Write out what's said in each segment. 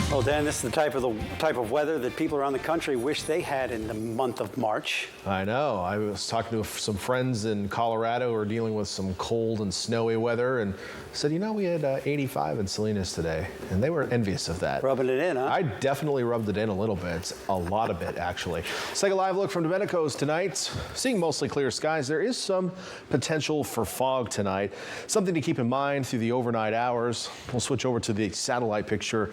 Well, Dan, this is the type of weather that people around the country wish they had in the month of March. I know. I was talking to some friends in Colorado who are dealing with some cold and snowy weather and said, you know, we had 85 in Salinas today, and they were envious of that. Rubbing it in, huh? I definitely rubbed it in a little bit, a lot of it, actually. Let's take a live look from Domenico's tonight. Seeing mostly clear skies. There is some potential for fog tonight. Something to keep in mind through the overnight hours. We'll switch over to the satellite picture.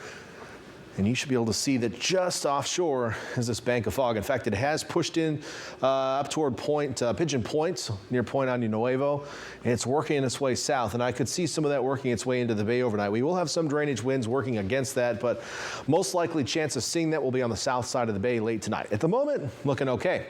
And you should be able to see that just offshore is this bank of fog. In fact, it has pushed in up toward Pigeon Point, near Point Año Nuevo, and it's working its way south. And I could see some of that working its way into the bay overnight. We will have some drainage winds working against that, but most likely chance of seeing that will be on the south side of the bay late tonight. At the moment, looking okay.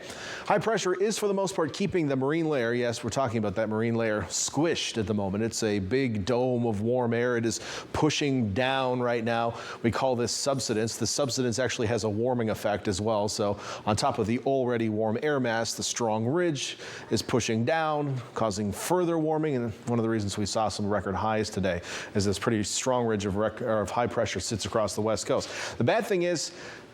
High pressure is, for the most part, keeping the marine layer, yes, we're talking about that marine layer, squished at the moment. It's a big dome of warm air. It is pushing down right now. We call this subsidence. The subsidence actually has a warming effect as well. So on top of the already warm air mass, the strong ridge is pushing down, causing further warming. And one of the reasons we saw some record highs today is this pretty strong ridge of high pressure sits across the west coast. The bad thing is,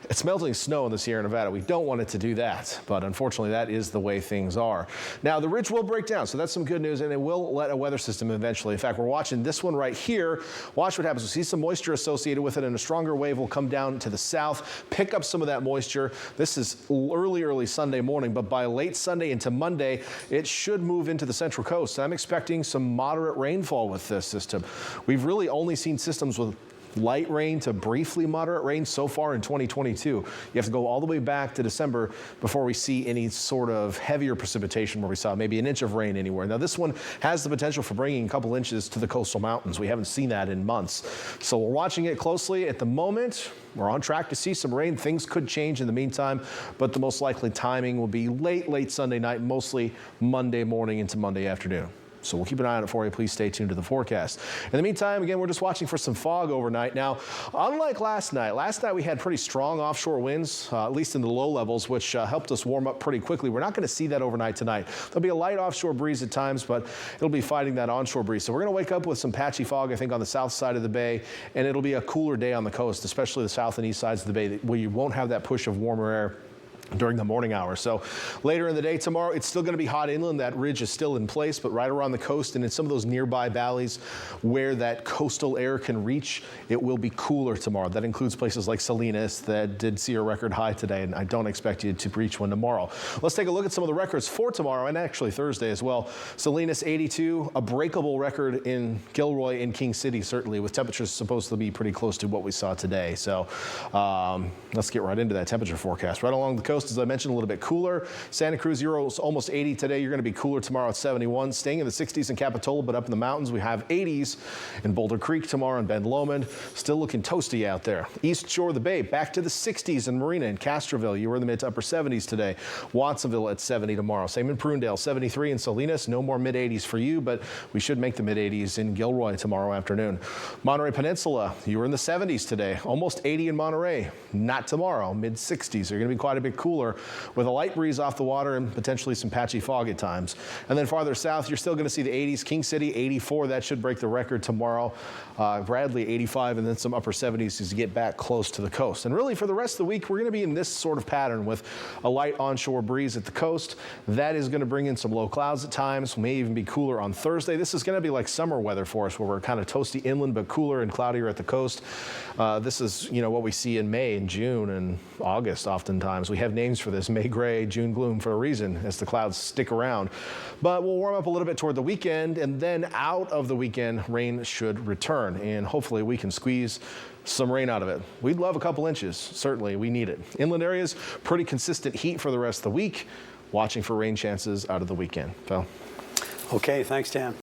it's melting snow in the Sierra Nevada. We don't want it to do that, but unfortunately that is the way things are. Now the ridge will break down, so that's some good news, and it will let a weather system eventually. In fact, we're watching this one right here. Watch what happens. We see some moisture associated with it, and a stronger wave will come down to the south, pick up some of that moisture. This is early Sunday morning, but by late Sunday into Monday, it should move into the central coast. I'm expecting some moderate rainfall with this system. We've really only seen systems with light rain to briefly moderate rain so far in 2022. You have to go all the way back to December before we see any sort of heavier precipitation where we saw maybe an inch of rain anywhere. Now this one has the potential for bringing a couple inches to the coastal mountains. We haven't seen that in months. So we're watching it closely. At the moment, we're on track to see some rain. Things could change in the meantime, but the most likely timing will be late Sunday night, mostly Monday morning into Monday afternoon. So we'll keep an eye on it for you. Please stay tuned to the forecast. In the meantime, again, we're just watching for some fog overnight. Now, unlike last night we had pretty strong offshore winds, at least in the low levels, which helped us warm up pretty quickly. We're not going to see that overnight tonight. There'll be a light offshore breeze at times, but it'll be fighting that onshore breeze. So we're going to wake up with some patchy fog, I think, on the south side of the bay, and it'll be a cooler day on the coast, especially the south and east sides of the bay, where you won't have that push of warmer air during the morning hours. So later in the day tomorrow, it's still going to be hot inland. That ridge is still in place, but right around the coast and in some of those nearby valleys where that coastal air can reach, it will be cooler tomorrow. That includes places like Salinas that did see a record high today, and I don't expect you to reach one tomorrow. Let's take a look at some of the records for tomorrow and actually Thursday as well. Salinas 82, a breakable record in Gilroy and King City, certainly, with temperatures supposed to be pretty close to what we saw today. So let's get right into that temperature forecast. Right along the coast, as I mentioned, a little bit cooler. Santa Cruz, you're almost 80 today. You're going to be cooler tomorrow at 71. Staying in the 60s in Capitola, but up in the mountains, we have 80s in Boulder Creek tomorrow and Ben Lomond. Still looking toasty out there. East Shore of the Bay, back to the 60s in Marina and Castroville. You were in the mid to upper 70s today. Watsonville at 70 tomorrow. Same in Prunedale, 73 in Salinas. No more mid 80s for you, but we should make the mid 80s in Gilroy tomorrow afternoon. Monterey Peninsula, you were in the 70s today. Almost 80 in Monterey. Not tomorrow. Mid 60s. You're going to be quite a bit cooler with a light breeze off the water and potentially some patchy fog at times. And then farther south, you're still going to see the 80s. King City, 84. That should break the record tomorrow. Bradley, 85, and then some upper 70s as you get back close to the coast. And really, for the rest of the week, we're going to be in this sort of pattern with a light onshore breeze at the coast. That is going to bring in some low clouds at times. May even be cooler on Thursday. This is going to be like summer weather for us, where we're kind of toasty inland, but cooler and cloudier at the coast. This is, you know, what we see in May and June and August oftentimes. We have names for this, May gray, June gloom, for a reason, as the clouds stick around. But we'll warm up a little bit toward the weekend, and then out of the weekend, rain should return, and hopefully we can squeeze some rain out of it. We'd love a couple inches. Certainly, we need it. Inland areas, pretty consistent heat for the rest of the week. Watching for rain chances out of the weekend. So. Okay, thanks, Dan.